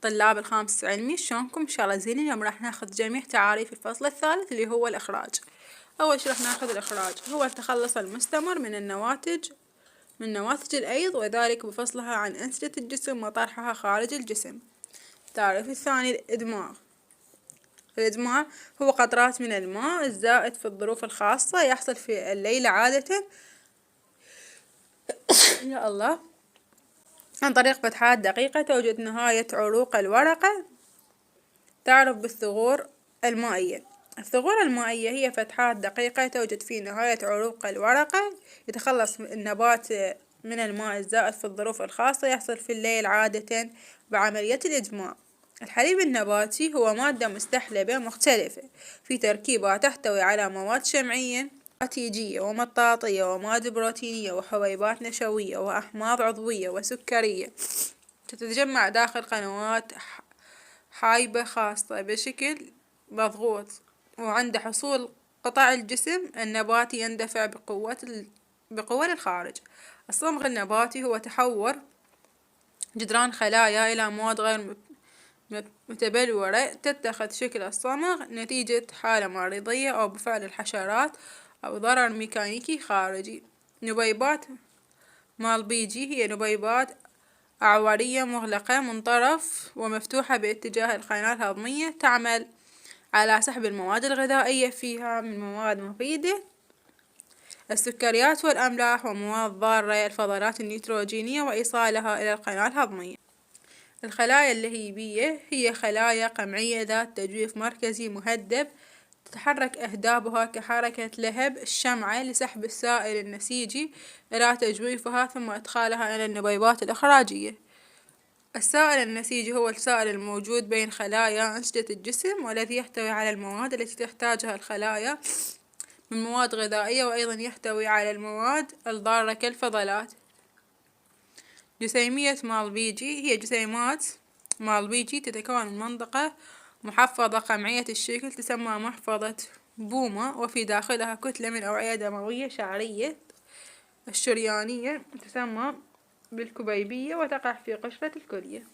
طلاب الخامس علمي، شلونكم؟ ان شاء الله زين. اليوم راح ناخذ جميع تعاريف الفصل الثالث اللي هو الإخراج. أول شي راح ناخذ الإخراج، هو التخلص المستمر من نواتج الأيض، وذلك بفصلها عن أنسجة الجسم وطرحها خارج الجسم. التعريف الثاني الإدماغ. الإدماغ هو قطرات من الماء الزائد في الظروف الخاصة، يحصل في الليل عادة يا الله عن طريق فتحات دقيقة توجد نهاية عروق الورقة، تعرف بالثغور المائية. الثغور المائية هي فتحات دقيقة توجد في نهاية عروق الورقة، يتخلص النبات من الماء الزائد في الظروف الخاصة، يحصل في الليل عادة بعملية الإدماغ. الحليب النباتي هو مادة مستحلبة مختلفة في تركيبها، تحتوي على مواد شمعية نتيجية ومطاطية ومواد بروتينية وحبيبات نشوية وأحماض عضوية وسكرية، تتجمع داخل قنوات حايبة خاصة بشكل مضغوط، وعند حصول قطع الجسم النباتي يندفع بقوة للخارج. الصمغ النباتي هو تحور جدران خلايا إلى مواد غير متبلورة تتخذ شكل الصمغ نتيجة حالة مريضية أو بفعل الحشرات أو ضرر ميكانيكي خارجي. نبيبات مالبيجي هي نبيبات أعورية مغلقة من طرف ومفتوحة باتجاه القناة الهضمية، تعمل على سحب المواد الغذائية فيها من مواد مفيدة، السكريات والأملاح ومواد ضارة، الفضلات النيتروجينية، وإيصالها إلى القناة الهضمية. الخلايا اللهيبية هي خلايا قمعية ذات تجويف مركزي مهدب، تتحرك أهدابها كحركة لهب الشمعة لسحب السائل النسيجي إلى تجويفها ثم إدخالها إلى النبيبات الإخراجية. السائل النسيجي هو السائل الموجود بين خلايا أنسجة الجسم، والذي يحتوي على المواد التي تحتاجها الخلايا من مواد غذائية، وأيضا يحتوي على المواد الضارة كالفضلات. جسيمية مالبيجي هي جسيمات مالبيجي تتكون من منطقة محفظة قمعية الشكل تسمى محفظة بوما، وفي داخلها كتلة من أوعية دموية شعرية الشريانية تسمى بالكبيبية، وتقع في قشرة الكلية.